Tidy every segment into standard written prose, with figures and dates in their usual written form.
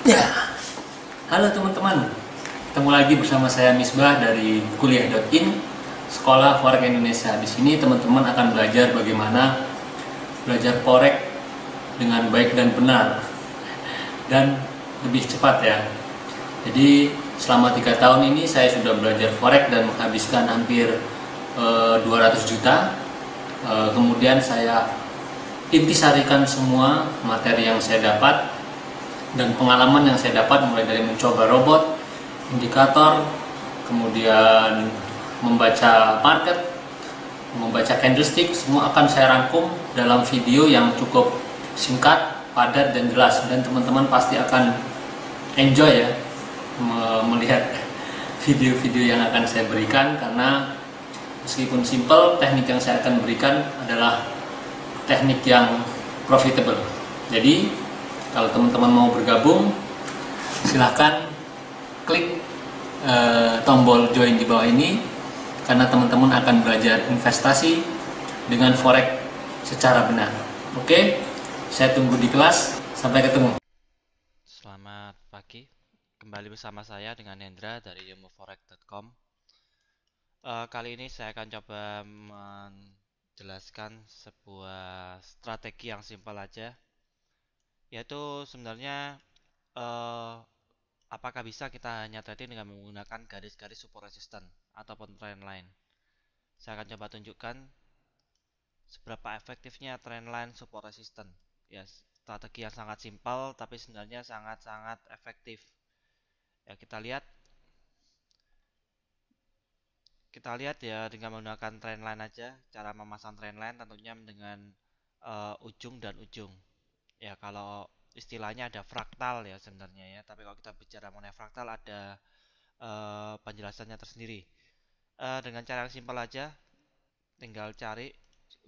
Ya, halo teman-teman. Ketemu lagi bersama saya Misbah dari kuliah.in, Sekolah Forex Indonesia. Di sini teman-teman akan belajar bagaimana belajar forex dengan baik dan benar dan lebih cepat ya. Jadi selama 3 tahun ini saya sudah belajar forex dan menghabiskan hampir 200 juta. Kemudian saya intisarikan semua materi yang saya dapat dan pengalaman yang saya dapat, mulai dari mencoba robot, indikator, kemudian membaca market, membaca candlestick, semua akan saya rangkum dalam video yang cukup singkat, padat, dan jelas. Dan teman-teman pasti akan enjoy ya melihat video-video yang akan saya berikan, karena meskipun simple, teknik yang saya akan berikan adalah teknik yang profitable. Jadi kalau teman-teman mau bergabung, silahkan klik tombol join di bawah ini, karena teman-teman akan belajar investasi dengan forex secara benar. Oke, saya tunggu di kelas. Sampai ketemu. Selamat pagi, kembali bersama saya dengan Hendra dari ilmuforex.com. Kali ini saya akan coba menjelaskan sebuah strategi yang simpel aja, yaitu sebenarnya eh, apakah bisa kita hanya trading dengan menggunakan garis-garis support resistance ataupun trendline. Saya akan coba tunjukkan seberapa efektifnya trendline support resistance. Ya, strategi yang sangat simpel tapi sebenarnya sangat-sangat efektif. Ya, kita lihat ya dengan menggunakan trendline aja. Cara memasang trendline tentunya dengan ujung dan ujung. Ya, kalau istilahnya ada fraktal ya sebenarnya ya. Tapi kalau kita bicara mengenai fraktal ada penjelasannya tersendiri. Dengan cara yang simpel aja, tinggal cari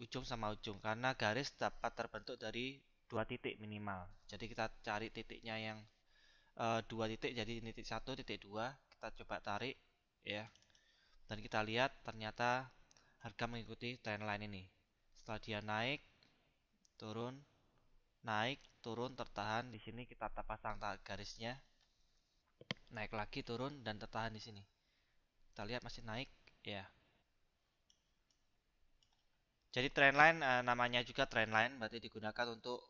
ujung sama ujung, karena garis dapat terbentuk dari dua titik minimal. Jadi kita cari titiknya yang dua titik, jadi titik satu, titik dua. Kita coba tarik ya. Dan kita lihat ternyata harga mengikuti trendline ini. Setelah dia naik, turun, naik, turun, tertahan di sini, kita pasang garisnya. Naik lagi, turun, dan tertahan di sini. Kita lihat masih naik, ya. Jadi trendline namanya juga trendline, berarti digunakan untuk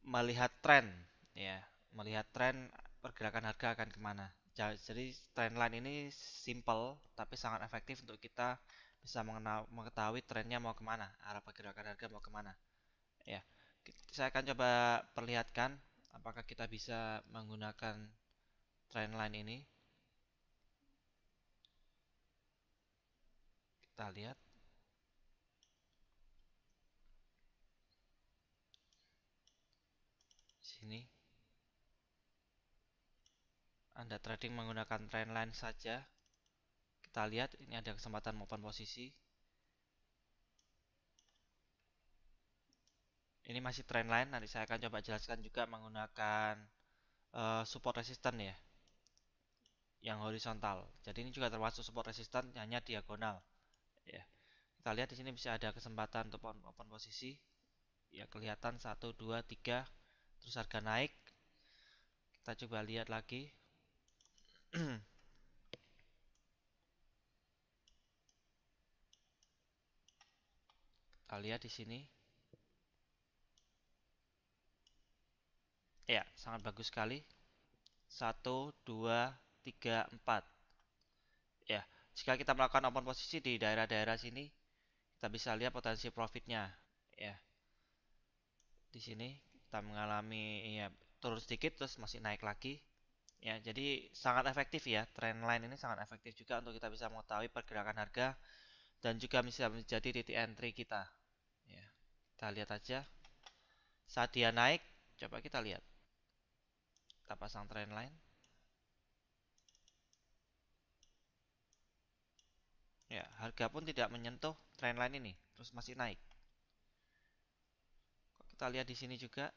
melihat tren, ya, melihat tren pergerakan harga akan kemana. Jadi trendline ini simple tapi sangat efektif untuk kita bisa mengetahui trennya mau kemana, arah pergerakan harga mau kemana. Ya, saya akan coba perlihatkan apakah kita bisa menggunakan trendline ini. Kita lihat sini. Anda trading menggunakan trendline saja. Kita lihat ini ada kesempatan open posisi. Ini masih trendline, nanti saya akan coba jelaskan juga menggunakan support resistance ya, yang horizontal. Jadi ini juga termasuk support resistance, hanya diagonal. Ya, kita lihat di sini bisa ada kesempatan untuk open posisi. Ya, kelihatan 1, 2, 3, terus harga naik. Kita coba lihat lagi. Kita lihat di sini. Ya, sangat bagus sekali. 1, 2, 3, 4. Ya, jika kita melakukan open posisi di daerah-daerah sini, kita bisa lihat potensi profitnya. Ya, di sini kita mengalami ya turun sedikit terus masih naik lagi. Ya, jadi sangat efektif ya. Trendline ini sangat efektif juga untuk kita bisa mengetahui pergerakan harga dan juga bisa menjadi titik entry kita. Ya, kita lihat aja. Saat dia naik, coba kita lihat. Kita pasang trendline. Ya, harga pun tidak menyentuh trendline ini, terus masih naik. Kita lihat di sini juga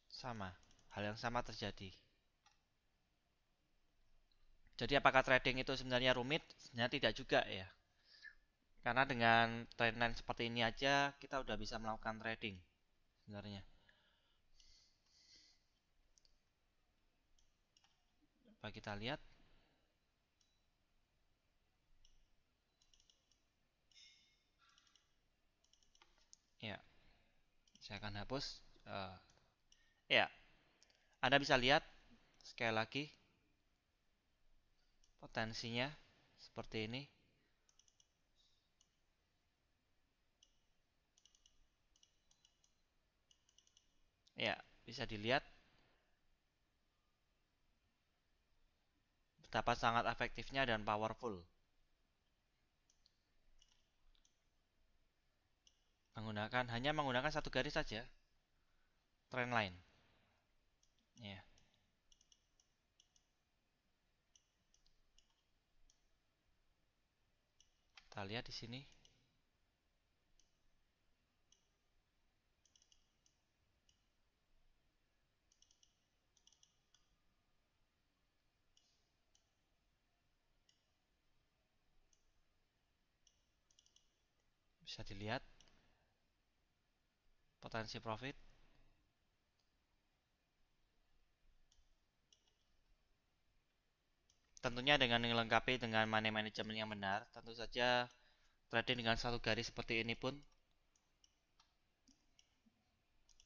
sama. Hal yang sama terjadi. Jadi apakah trading itu sebenarnya rumit? Sebenarnya tidak juga ya. Karena dengan trendline seperti ini aja kita udah bisa melakukan trading sebenarnya. Coba kita lihat. Ya, saya akan hapus. Ya, Anda bisa lihat sekali lagi potensinya seperti ini. Ya, bisa dilihat betapa sangat efektifnya dan powerful hanya menggunakan satu garis saja trendline. Ya, kita lihat di sini. Bisa dilihat potensi profit. Tentunya dengan dilengkapi dengan money management yang benar, tentu saja trading dengan satu garis seperti ini pun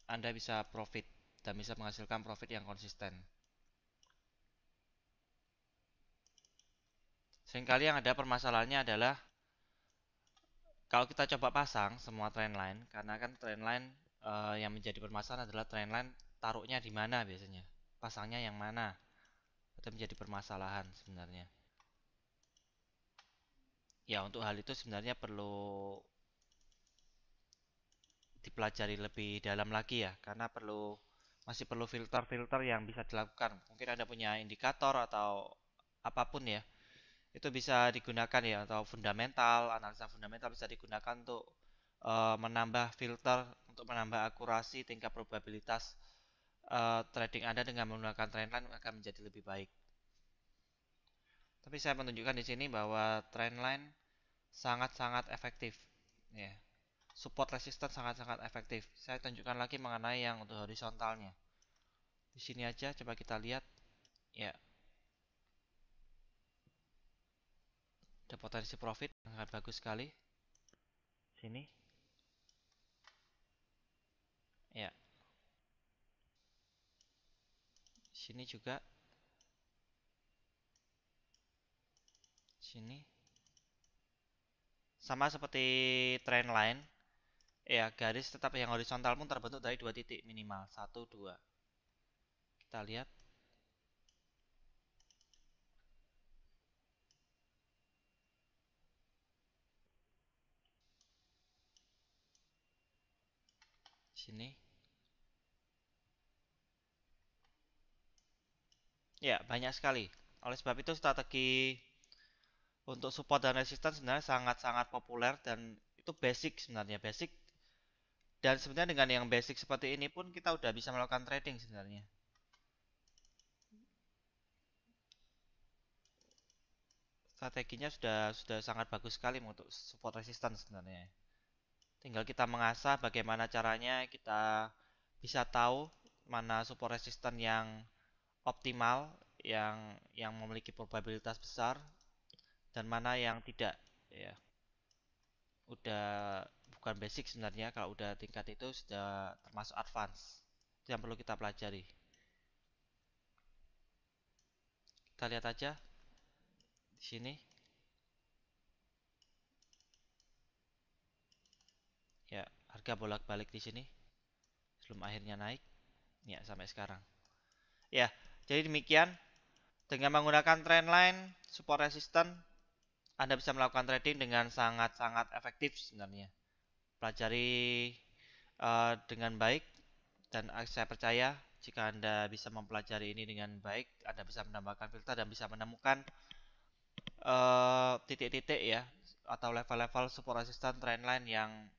Anda bisa profit dan bisa menghasilkan profit yang konsisten. Seringkali yang ada permasalahannya adalah kalau kita coba pasang semua trendline, karena kan trendline yang menjadi permasalahan adalah trendline taruhnya di mana biasanya, pasangnya yang mana, itu menjadi permasalahan sebenarnya. Ya untuk hal itu sebenarnya perlu dipelajari lebih dalam lagi ya, karena masih perlu filter-filter yang bisa dilakukan. Mungkin Anda punya indikator atau apapun ya, itu bisa digunakan ya, atau fundamental, analisa fundamental bisa digunakan untuk menambah filter, untuk menambah akurasi tingkat probabilitas trading Anda dengan menggunakan trendline akan menjadi lebih baik. Tapi saya menunjukkan di sini bahwa trendline sangat-sangat efektif. Ya, support resistance sangat-sangat efektif. Saya tunjukkan lagi mengenai yang untuk horizontalnya. Di sini aja coba kita lihat. Ya, ada potensi profit sangat bagus sekali. Sini. Ya, sini juga. Sini. Sama seperti trendline. Ya, garis tetap yang horizontal pun terbentuk dari dua titik minimal. Satu, dua. Kita lihat. Sini. Ya, banyak sekali. Oleh sebab itu strategi untuk support dan resistance sebenarnya sangat-sangat populer dan itu basic sebenarnya, basic. Dan sebenarnya dengan yang basic seperti ini pun kita udah bisa melakukan trading sebenarnya. Strateginya sudah sangat bagus sekali untuk support resistance sebenarnya. Tinggal kita mengasah bagaimana caranya kita bisa tahu mana support resistance yang optimal, yang memiliki probabilitas besar dan mana yang tidak ya. Udah bukan basic sebenarnya, kalau udah tingkat itu sudah termasuk advance. Itu yang perlu kita pelajari. Kita lihat aja di sini. Ya, harga bolak-balik di sini sebelum akhirnya naik. Ya, sampai sekarang. Ya, jadi demikian. Dengan menggunakan trendline, support resistance, Anda bisa melakukan trading dengan sangat-sangat efektif sebenarnya. Pelajari dengan baik dan saya percaya jika Anda bisa mempelajari ini dengan baik, Anda bisa menambahkan filter dan bisa menemukan titik-titik ya atau level-level support resistance trendline yang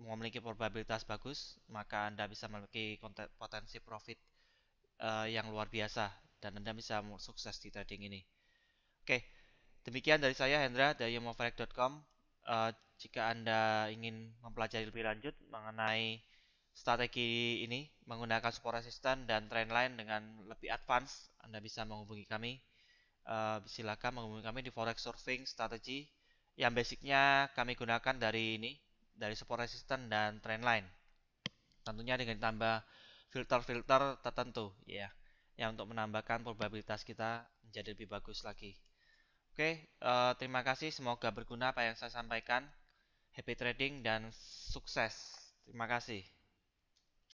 memiliki probabilitas bagus, maka Anda bisa memiliki potensi profit yang luar biasa dan Anda bisa sukses di trading ini. Oke, demikian dari saya Hendra dari yomoforex.com. jika Anda ingin mempelajari lebih lanjut mengenai strategi ini menggunakan support resistant dan trendline dengan lebih advance, Anda bisa menghubungi kami. Silakan menghubungi kami di Forex Surfing Strategy yang basicnya kami gunakan dari support resistant dan trendline. Tentunya dengan tambah filter-filter tertentu ya, yang untuk menambahkan probabilitas kita menjadi lebih bagus lagi. Oke, terima kasih. Semoga berguna apa yang saya sampaikan. Happy trading dan sukses. Terima kasih.